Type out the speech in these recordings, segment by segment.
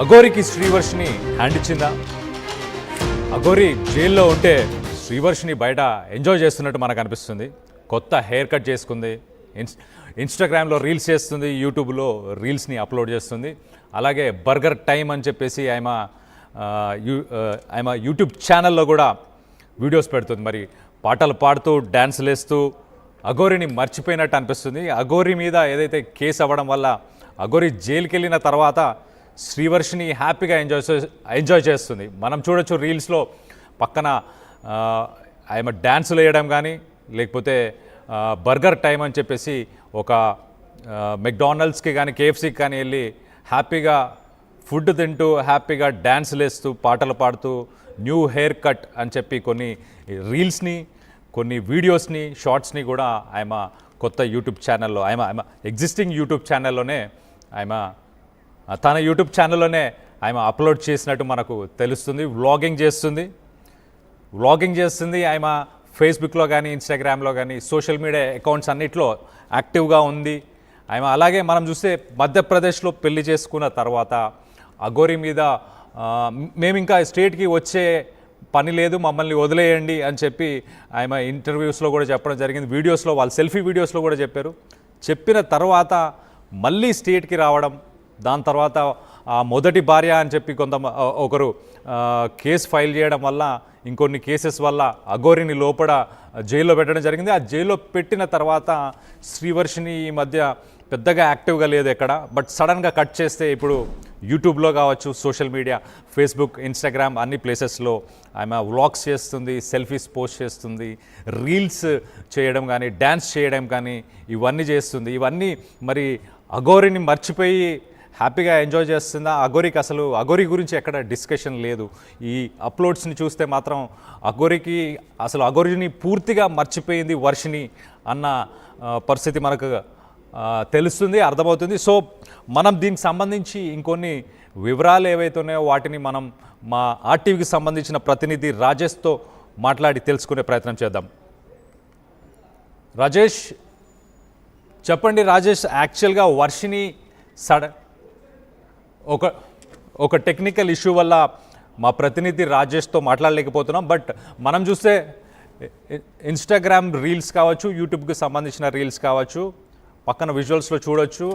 అఘోరికి Srivarshini hand ఇచ్చిందా? అఘోరి జైల్లో ఉంటే శ్రీవర్షిని బయట ఎంజాయ్ చేస్తున్నట్టు మనకు అనిపిస్తుంది. కొత్త హెయిర్ కట్ చేసుకుంది, ఇన్స్టాగ్రామ్లో రీల్స్ చేస్తుంది, యూట్యూబ్లో రీల్స్ని అప్లోడ్ చేస్తుంది. అలాగే బర్గర్ టైం అని చెప్పేసి ఆమె యూట్యూబ్ ఛానల్లో కూడా వీడియోస్ పెడుతుంది. మరి పాటలు పాడుతూ డ్యాన్సులు వేస్తూ అఘోరిని మర్చిపోయినట్టు అనిపిస్తుంది. అఘోరి మీద ఏదైతే కేసు అవ్వడం వల్ల అఘోరి జైలుకి వెళ్ళిన తర్వాత శ్రీవర్షిని హ్యాపీగా ఎంజాయ్ చేస్తుంది. మనం చూడొచ్చు రీల్స్లో పక్కన ఆమె డ్యాన్సులు వేయడం కానీ, లేకపోతే బర్గర్ టైం అని చెప్పేసి ఒక మెక్డానల్డ్స్కి కానీ కేఎఫ్సీకి కానీ వెళ్ళి హ్యాపీగా ఫుడ్ తింటూ హ్యాపీగా డ్యాన్సులు వేస్తూ పాటలు పాడుతూ న్యూ హెయిర్ కట్ అని చెప్పి కొన్ని రీల్స్ని, కొన్ని వీడియోస్ని, షార్ట్స్ని కూడా ఆమె కొత్త యూట్యూబ్ ఛానల్లో ఆమె ఎగ్జిస్టింగ్ యూట్యూబ్ ఛానల్లోనే తన యూట్యూబ్ ఛానల్లోనే ఆమె అప్లోడ్ చేసినట్టు మనకు తెలుస్తుంది. వ్లాగింగ్ చేస్తుంది. ఆమె ఫేస్బుక్లో కానీ, ఇన్స్టాగ్రామ్లో కానీ, సోషల్ మీడియా అకౌంట్స్ అన్నిట్లో యాక్టివ్గా ఉంది ఆమె. అలాగే మనం చూస్తే మధ్యప్రదేశ్లో పెళ్లి చేసుకున్న తర్వాత అఘోరి మీద మేము ఇంకా స్టేట్కి వచ్చే పని లేదు, మమ్మల్ని వదిలేయండి అని చెప్పి ఆమె ఇంటర్వ్యూస్లో కూడా చెప్పడం జరిగింది. వీడియోస్లో, వాళ్ళ సెల్ఫీ వీడియోస్లో కూడా చెప్పారు. చెప్పిన తర్వాత మళ్ళీ స్టేట్కి రావడం, దాని తర్వాత మొదటి భార్య అని చెప్పి ఒకరు కేసు ఫైల్ చేయడం వల్ల, ఇంకొన్ని కేసెస్ వల్ల అఘోరిని లోపల జైల్లో పెట్టడం జరిగింది. ఆ జైల్లో పెట్టిన తర్వాత శ్రీవర్షిని ఈ మధ్య పెద్దగా యాక్టివ్గా లేదు ఎక్కడ. బట్ సడన్గా కట్ చేస్తే ఇప్పుడు యూట్యూబ్లో కావచ్చు, సోషల్ మీడియా, ఫేస్బుక్, ఇన్స్టాగ్రామ్ అన్ని ప్లేసెస్లో ఆమె వ్లాగ్స్ చేస్తుంది, సెల్ఫీస్ పోస్ట్ చేస్తుంది, రీల్స్ చేయడం కానీ, డ్యాన్స్ చేయడం కానీ ఇవన్నీ చేస్తుంది. ఇవన్నీ మరి అఘోరిని మర్చిపోయి హ్యాపీగా ఎంజాయ్ చేస్తుందా? అఘోరి గురించి ఎక్కడ డిస్కషన్ లేదు. ఈ అప్లోడ్స్ని చూస్తే మాత్రం అఘోరిని పూర్తిగా మర్చిపోయింది వర్షిని అన్న పరిస్థితి మనకు తెలుస్తుంది, అర్థమవుతుంది. సో మనం దీనికి సంబంధించి ఇంకొన్ని వివరాలు ఏవైతే ఉన్నాయో వాటిని మనం మా ఆర్టీవీకి సంబంధించిన ప్రతినిధి రాజేష్తో మాట్లాడి తెలుసుకునే ప్రయత్నం చేద్దాం. రాజేష్, చెప్పండి రాజేష్. యాక్చువల్గా వర్షిని ఒక టెక్నికల్ ఇష్యూ వల్ల మా ప్రతినిధి రాజేష్తో మాట్లాడలేకపోతున్నాం. బట్ మనం చూస్తే ఇన్స్టాగ్రామ్ రీల్స్ కావచ్చు, యూట్యూబ్కి సంబంధించిన రీల్స్ కావచ్చు, పక్కన విజువల్స్లో చూడొచ్చు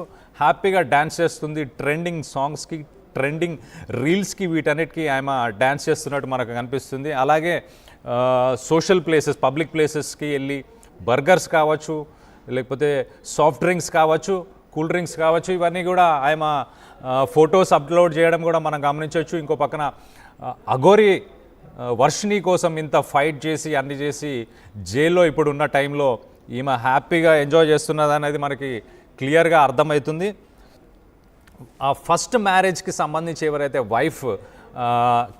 హ్యాపీగా డ్యాన్స్ చేస్తుంది. ట్రెండింగ్ సాంగ్స్కి, ట్రెండింగ్ రీల్స్కి, వీటన్నిటికీ ఆమె డ్యాన్స్ చేస్తున్నట్టు మనకు కనిపిస్తుంది. అలాగే సోషల్ ప్లేసెస్, పబ్లిక్ ప్లేసెస్కి వెళ్ళి బర్గర్స్ కావచ్చు, లేకపోతే సాఫ్ట్ డ్రింక్స్ కావచ్చు, కూల్ డ్రింక్స్ కావచ్చు, ఇవన్నీ కూడా ఆమె ఫొటోస్ అప్లోడ్ చేయడం కూడా మనం గమనించవచ్చు. ఇంకో పక్కన అఘోరి వర్షిని కోసం ఇంత ఫైట్ చేసి అన్ని చేసి జైల్లో ఇప్పుడు ఉన్న టైంలో ఈమె హ్యాపీగా ఎంజాయ్ చేస్తున్నది అనేది మనకి క్లియర్గా అర్థమవుతుంది. ఆ ఫస్ట్ మ్యారేజ్కి సంబంధించి ఎవరైతే వైఫ్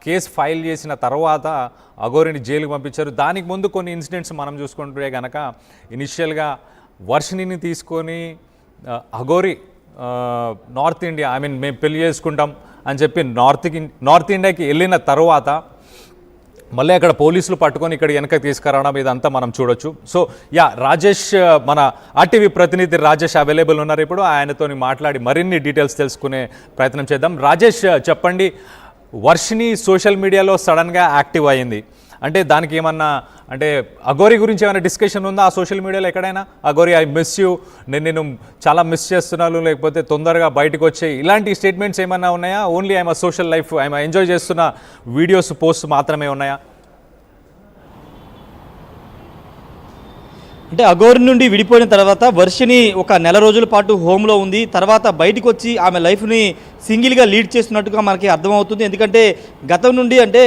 కేసు ఫైల్ చేసిన తర్వాత అఘోరిని జైలుకి పంపించారు. దానికి ముందు కొన్ని ఇన్సిడెంట్స్ మనం చూసుకుంటే కనుక ఇనిషియల్గా వర్షినిని తీసుకొని అఘోరి నార్త్ ఇండియా, మేము పెళ్లి చేసుకుంటాం అని చెప్పి నార్త్ ఇండియాకి వెళ్ళిన తర్వాత మళ్ళీ అక్కడ పోలీసులు పట్టుకొని ఇక్కడ వెనక తీసుకురావడం ఇదంతా మనం చూడొచ్చు. సో రాజేష్, మన ఆర్టీవీ ప్రతినిధి రాజేష్ అవైలబుల్ ఉన్నారు ఇప్పుడు. ఆయనతో మాట్లాడి మరిన్ని డీటెయిల్స్ తెలుసుకునే ప్రయత్నం చేద్దాం. రాజేష్, చెప్పండి, వర్షిని సోషల్ మీడియాలో సడన్గా యాక్టివ్ అయ్యింది అంటే దానికి ఏమన్నా, అంటే అఘోరి గురించి ఏమైనా డిస్కషన్ ఉందా ఆ సోషల్ మీడియాలో ఎక్కడైనా? అఘోరి, ఐ మిస్ యూ, నేను చాలా మిస్ చేస్తున్నాను, లేకపోతే తొందరగా బయటకు వచ్చే ఇలాంటి స్టేట్మెంట్స్ ఏమన్నా ఉన్నాయా? ఓన్లీ ఆమె సోషల్ లైఫ్, ఆమె ఎంజాయ్ చేస్తున్న వీడియోస్, పోస్ట్ మాత్రమే ఉన్నాయా? అంటే అఘోరి నుండి విడిపోయిన తర్వాత వర్షిని ఒక నెల రోజుల పాటు హోమ్లో ఉంది. తర్వాత బయటకు వచ్చి ఆమె లైఫ్ని సింగిల్గా లీడ్ చేస్తున్నట్టుగా మనకి అర్థమవుతుంది. ఎందుకంటే గతం నుండి, అంటే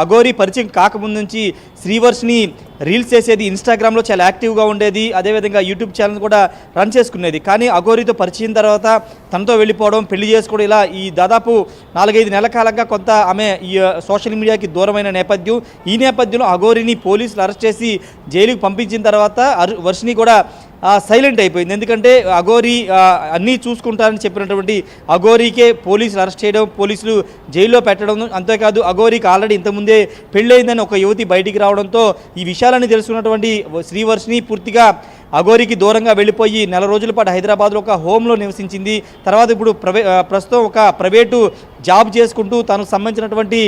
అఘోరి పరిచయం కాకముందు నుంచి శ్రీవర్షిని రీల్స్ చేసేది, ఇన్స్టాగ్రామ్లో చాలా యాక్టివ్గా ఉండేది, అదేవిధంగా యూట్యూబ్ ఛానల్ కూడా రన్ చేసుకునేది. కానీ అఘోరితో పరిచయం తర్వాత తనతో వెళ్ళిపోవడం, పెళ్లి చేసుకోవడం, ఇలా ఈ దాదాపు 4-5 నెలల కాలంగా కొంత ఆమె ఈ సోషల్ మీడియాకి దూరమైన నేపథ్యం. ఈ నేపథ్యంలో అఘోరిని పోలీసులు అరెస్ట్ చేసి జైలుకి పంపించిన తర్వాత వర్షిని కూడా సైలెంట్ అయిపోయింది. ఎందుకంటే అఘోరి అన్నీ చూసుకుంటారని చెప్పినటువంటి అఘోరీకే పోలీసులు అరెస్ట్ చేయడం, పోలీసులు జైల్లో పెట్టడం, అంతేకాదు అఘోరికి ఆల్రెడీ ఇంతకుముందే పెళ్ళయిందని ఒక యువతి బయటికి రావడంతో ఈ విషయాలన్నీ తెలుసుకున్నటువంటి శ్రీవర్షిని పూర్తిగా అఘోరికి దూరంగా వెళ్ళిపోయి నెల రోజుల పాటు హైదరాబాద్లో ఒక హోమ్లో నివసించింది. తర్వాత ఇప్పుడు ప్రస్తుతం ఒక ప్రైవేటు జాబ్ చేసుకుంటూ తనకు సంబంధించినటువంటి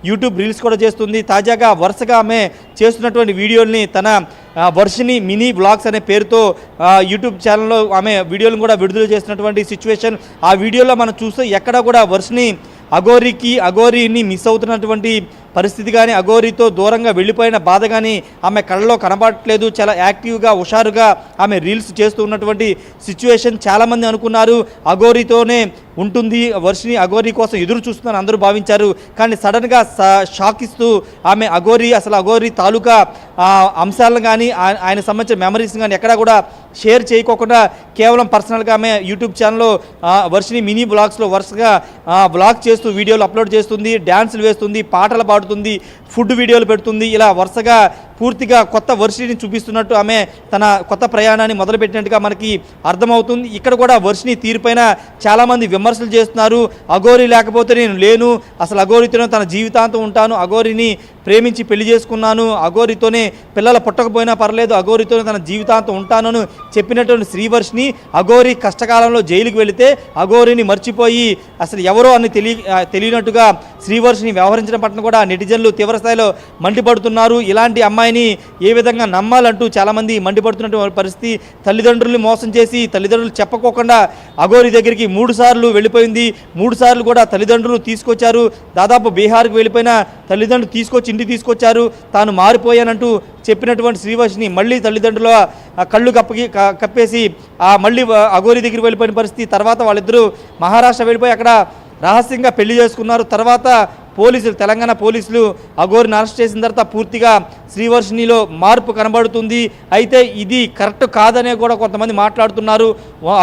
యూట్యూబ్ రీల్స్ కూడా చేస్తుంది. తాజాగా వరుసగా ఆమె చేస్తున్నటువంటి వీడియోల్ని తన వర్షిని మినీ వ్లాగ్స్ అనే పేరుతో యూట్యూబ్ ఛానల్లో ఆమె వీడియోలను కూడా విడుదల చేస్తున్నటువంటి సిచ్యువేషన్. ఆ వీడియోలో మనం చూస్తే ఎక్కడా కూడా వర్షిని అఘోరీని మిస్ అవుతున్నటువంటి పరిస్థితి కానీ, అఘోరీతో దూరంగా వెళ్ళిపోయిన బాధ కానీ ఆమె కళ్ళలో కనబడట్లేదు. చాలా యాక్టివ్గా హుషారుగా ఆమె రీల్స్ చేస్తూ ఉన్నటువంటి సిచ్యువేషన్. చాలామంది అనుకున్నారు అఘోరీతోనే ఉంటుంది వర్షిని, అఘోరీ కోసం ఎదురు చూస్తుందని అందరూ భావించారు. కానీ సడన్గా షాక్ ఇస్తూ ఆమె అఘోరీ తాలూకా అంశాలను కానీ ఆయన సంబంధించిన మెమరీస్ కానీ ఎక్కడా కూడా షేర్ చేయకోకుండా కేవలం పర్సనల్గా ఆమె యూట్యూబ్ ఛానల్లో వర్షిని మినీ బ్లాగ్స్లో వరుసగా బ్లాగ్ చేస్తూ వీడియోలు అప్లోడ్ చేస్తుంది, డ్యాన్సులు వేస్తుంది, పాటలు పాడుతుంది, ఫుడ్ వీడియోలు పెడుతుంది. ఇలా వరుసగా పూర్తిగా కొత్త వర్షిని చూపిస్తున్నట్టు ఆమె తన కొత్త ప్రయాణాన్ని మొదలుపెట్టినట్టుగా మనకి అర్థమవుతుంది. ఇక్కడ కూడా వర్షిని తీరుపైన చాలామంది విమర్శలు చేస్తున్నారు. అఘోరీ లేకపోతే నేను లేను, అసలు అఘోరీతోనే తన జీవితాంతం ఉంటాను, అఘోరీని ప్రేమించి పెళ్లి చేసుకున్నాను, అఘోరీతోనే పిల్లలు పుట్టకపోయినా పర్లేదు, అఘోరీతోనే తన జీవితాంతం ఉంటానని చెప్పినటువంటి శ్రీవర్షిని అఘోరీ కష్టకాలంలో జైలుకి వెళితే అఘోరీని మర్చిపోయి అసలు ఎవరో అని తెలియనట్టుగా శ్రీవర్షిని వ్యవహరించడం పట్ల కూడా నెటిజన్లు తీవ్రస్థాయిలో మండిపడుతున్నారు. ఇలాంటి అమ్మాయిని ఏ విధంగా నమ్మాలంటూ చాలామంది మండిపడుతున్నటువంటి పరిస్థితి. తల్లిదండ్రుల్ని మోసం చేసి తల్లిదండ్రులు చెప్పకోకుండా అఘోరీ దగ్గరికి 3 సార్లు వెళ్ళిపోయింది. 3 సార్లు కూడా తల్లిదండ్రులు తీసుకొచ్చారు. దాదాపు బీహార్కి వెళ్ళిపోయిన తల్లిదండ్రులు తీసుకొచ్చి ఇంటికి తీసుకొచ్చారు. తాను మారిపోయానంటూ చెప్పినటువంటి శ్రీవర్షిని మళ్ళీ తల్లిదండ్రుల కళ్ళు కప్పేసి మళ్ళీ అఘోరీ దగ్గరికి వెళ్ళిపోయిన పరిస్థితి. తర్వాత వాళ్ళిద్దరూ మహారాష్ట్ర వెళ్ళిపోయి అక్కడ రహస్యంగా పెళ్లి చేసుకున్నారు. తర్వాత తెలంగాణ పోలీసులు అఘోరీని అరెస్ట్ చేసిన తర్వాత పూర్తిగా శ్రీవర్షినిలో మార్పు కనబడుతుంది. అయితే ఇది కరెక్ట్ కాదనే కూడా కొంతమంది మాట్లాడుతున్నారు.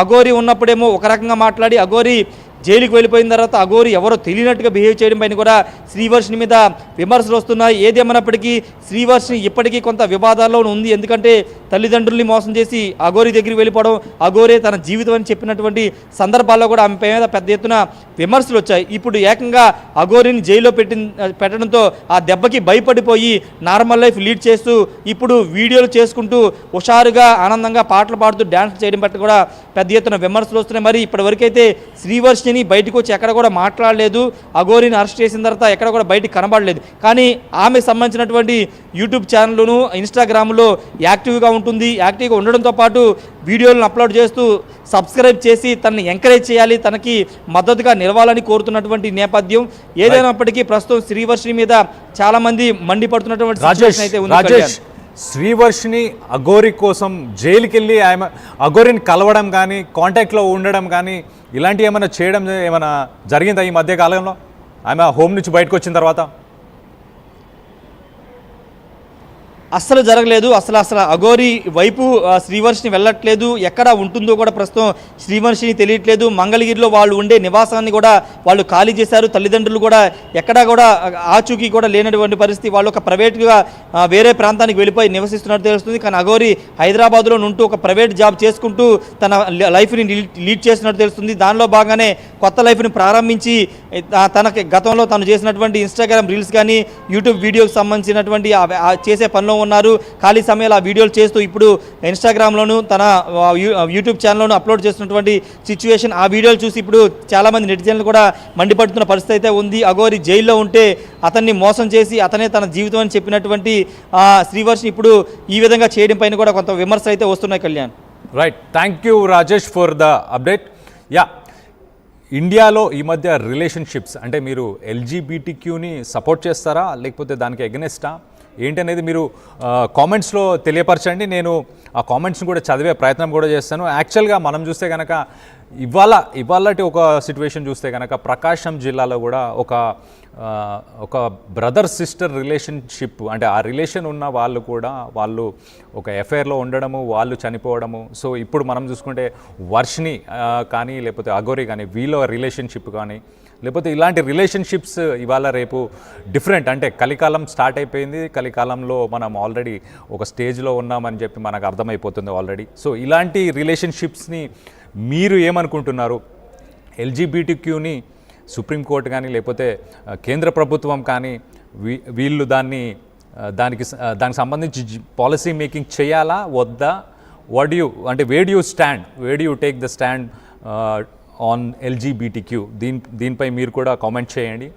అఘోరీ ఉన్నప్పుడేమో ఒక రకంగా మాట్లాడి అఘోరీ జైలుకి వెళ్ళిపోయిన తర్వాత అఘోరీ ఎవరో తెలియనట్టుగా బిహేవ్ చేయడం పైన కూడా శ్రీవర్షిని మీద విమర్శలు వస్తున్నాయి. ఏదేమన్నప్పటికీ శ్రీవర్షిని ఇప్పటికీ కొంత వివాదాల్లో ఉంది. ఎందుకంటే తల్లిదండ్రుల్ని మోసం చేసి అఘోరీ దగ్గరికి వెళ్ళిపోవడం, అఘోరే తన జీవితం అని చెప్పినటువంటి సందర్భాల్లో కూడా ఆమె మీద పెద్ద ఎత్తున విమర్శలు వచ్చాయి. ఇప్పుడు ఏకంగా అఘోరీని జైల్లో పెట్టడంతో ఆ దెబ్బకి భయపడిపోయి నార్మల్ లైఫ్ లీడ్ చేస్తూ ఇప్పుడు వీడియోలు చేసుకుంటూ హుషారుగా ఆనందంగా పాటలు పాడుతూ డ్యాన్స్ చేయడం పట్ల కూడా పెద్ద ఎత్తున విమర్శలు వస్తున్నాయి. మరి ఇప్పటివరకైతే శ్రీవర్షిని బయటకు వచ్చి ఎక్కడ కూడా మాట్లాడలేదు. అఘోరీని అరెస్ట్ చేసిన తర్వాత ఎక్కడ కూడా బయటికి కనబడలేదు. కానీ ఆమెకు సంబంధించినటువంటి యూట్యూబ్ ఛానల్ను ఇన్స్టాగ్రామ్లో యాక్టివ్గా ఉంటుంది. యాక్టివ్గా ఉండడంతో పాటు వీడియోలను అప్లోడ్ చేస్తూ సబ్స్క్రైబ్ చేసి తనని ఎంకరేజ్ చేయాలి, తనకి మద్దతుగా నిలవాలని కోరుతున్నటువంటి నేపథ్యం. ఏదైనప్పటికీ ప్రస్తుతం శ్రీవర్షిని మీద చాలామంది మండిపడుతున్నటువంటి సిచ్యువేషన్ అయితే ఉంది. శ్రీవర్షిని అఘోరీ కోసం జైలుకి వెళ్ళి ఆమె అఘోరీని కలవడం కానీ కాంటాక్ట్లో ఉండడం కానీ ఇలాంటివి ఏమైనా చేయడం ఏమైనా జరిగిందా ఈ మధ్య కాలంలో ఆమె హోమ్ నుంచి బయటకు వచ్చిన తర్వాత? అస్సలు జరగలేదు. అసలు అఘోరీ వైపు శ్రీవర్షిని వెళ్ళట్లేదు. ఎక్కడ ఉంటుందో కూడా ప్రస్తుతం శ్రీవర్షిని తెలియట్లేదు. మంగళగిరిలో వాళ్ళు ఉండే నివాసాన్ని కూడా వాళ్ళు ఖాళీ చేశారు. తల్లిదండ్రులు కూడా ఎక్కడా కూడా ఆచూకీ కూడా లేనటువంటి పరిస్థితి. వాళ్ళు ఒక ప్రైవేట్గా వేరే ప్రాంతానికి వెళ్ళిపోయి నివసిస్తున్నట్టు తెలుస్తుంది. కానీ అఘోరీ హైదరాబాద్లో ఉంటూ ఒక ప్రైవేట్ జాబ్ చేసుకుంటూ తన లైఫ్ని లీడ్ చేస్తున్నట్టు తెలుస్తుంది. దానిలో భాగంగానే కొత్త లైఫ్ని ప్రారంభించి తనకి గతంలో తను చేసినటువంటి ఇన్స్టాగ్రామ్ రీల్స్ కానీ యూట్యూబ్ వీడియోకి సంబంధించినటువంటి చేసే పనిలో ఉన్నారు. ఖాళీ సమయంలో ఆ వీడియోలు చేస్తూ ఇప్పుడు ఇన్స్టాగ్రామ్లోను తన యూట్యూబ్ ఛానల్లోను అప్లోడ్ చేస్తున్నటువంటి సిచ్యువేషన్. ఆ వీడియోలు చూసి ఇప్పుడు చాలామంది నెటిజన్లు కూడా మండిపడుతున్న పరిస్థితి అయితే ఉంది. అఘోరీ జైల్లో ఉంటే అతన్ని మోసం చేసి అతనే తన జీవితం అని చెప్పినటువంటి శ్రీవర్షిని ఇప్పుడు ఈ విధంగా చేయడం పైన కూడా కొంత విమర్శలు అయితే వస్తున్నాయి. Kalyan, right, thank you Rajesh for the update. Yeah, ఇండియాలో ఈ మధ్య రిలేషన్షిప్స్ అంటే మీరు ఎల్జీబీటీక్యూని సపోర్ట్ చేస్తారా లేకపోతే దానికి ఎగనెస్టా ఏంటనేది మీరు కామెంట్స్లో తెలియపరచండి. నేను ఆ కామెంట్స్ని కూడా చదివే ప్రయత్నం కూడా చేస్తాను. యాక్చువల్గా మనం చూస్తే కనుక ఇవాళటి ఒక సిచ్యువేషన్ చూస్తే కనుక ప్రకాశం జిల్లాలో కూడా ఒక బ్రదర్ సిస్టర్ రిలేషన్షిప్ అంటే ఆ రిలేషన్ ఉన్న వాళ్ళు కూడా వాళ్ళు ఒక ఎఫైర్లో ఉండడము, వాళ్ళు చనిపోవడము. సో ఇప్పుడు మనం చూసుకుంటే వర్షిని కానీ లేకపోతే అఘోరీ కానీ వీళ్ళ రిలేషన్షిప్ కానీ లేకపోతే ఇలాంటి రిలేషన్షిప్స్ ఇవాళ రేపు డిఫరెంట్. అంటే కలికాలం స్టార్ట్ అయిపోయింది. కలికాలంలో మనం ఆల్రెడీ ఒక స్టేజ్లో ఉన్నామని చెప్పి మనకు అర్థమైపోతుంది ఆల్రెడీ. సో ఇలాంటి రిలేషన్షిప్స్ని మీరు ఏమనుకుంటున్నారు? ఎల్జీబీటీక్యూని సుప్రీంకోర్టు కానీ లేకపోతే కేంద్ర ప్రభుత్వం కానీ వీళ్ళు దానికి సంబంధించి పాలసీ మేకింగ్ చేయాలా వద్దా? వాట్ డూ యూ అంటే where do you stand, where do you take the stand on LGBTQ, దీనిపై మీరు కూడా కామెంట్ చేయండి.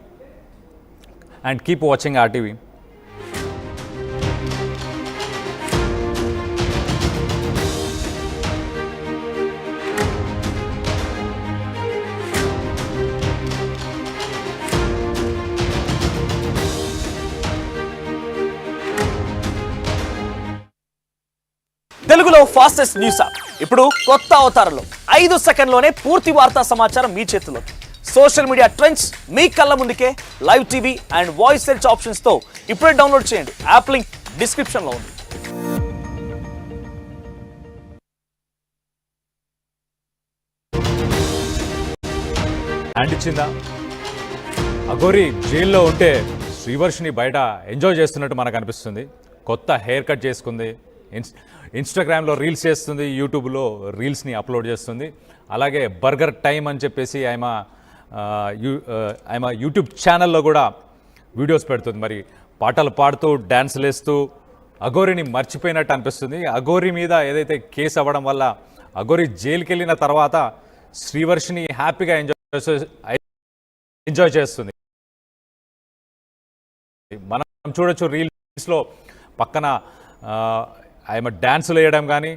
And keep watching RTV. తెలుగులో ఫాస్టెస్ట్ న్యూస్ యాప్ ఇప్పుడు కొత్త అవతారంలో 5 సెకండ్లోనే పూర్తి వార్తా సమాచారం మీ చేతిలో. సోషల్ మీడియా ట్రెండ్స్ మీ కళ్ళ ముందుకే live TV and voice search ఆప్షన్స్తో ఇప్పుడే డౌన్లోడ్ చేయండి. యాప్ లింక్ డిస్క్రిప్షన్లో ఉంది. హ్యాండ్ ఇచ్చిందా? అఘోరి జైల్లో ఉంటే శ్రీవర్షిని బయట ఎంజాయ్ చేస్తున్నట్టు మనకు అనిపిస్తుంది. కొత్త హెయిర్ కట్ చేసుకుంది, ఇన్స్టాగ్రామ్లో రీల్స్ చేస్తుంది, యూట్యూబ్లో రీల్స్ని అప్లోడ్ చేస్తుంది. అలాగే బర్గర్ టైం అని చెప్పేసి ఆమె యూట్యూబ్ ఛానల్లో కూడా వీడియోస్ పెడుతుంది. మరి పాటలు పాడుతూ డ్యాన్స్లు వేస్తూ అఘోరిని మర్చిపోయినట్టు అనిపిస్తుంది. అఘోరి మీద ఏదైతే కేసు అవ్వడం వల్ల అఘోరి జైలుకి వెళ్ళిన తర్వాత శ్రీవర్షిని హ్యాపీగా ఎంజాయ్ చేస్తుంది. మనం చూడొచ్చు రీల్స్లో పక్కన ఆమె డ్యాన్సులు వేయడం కానీ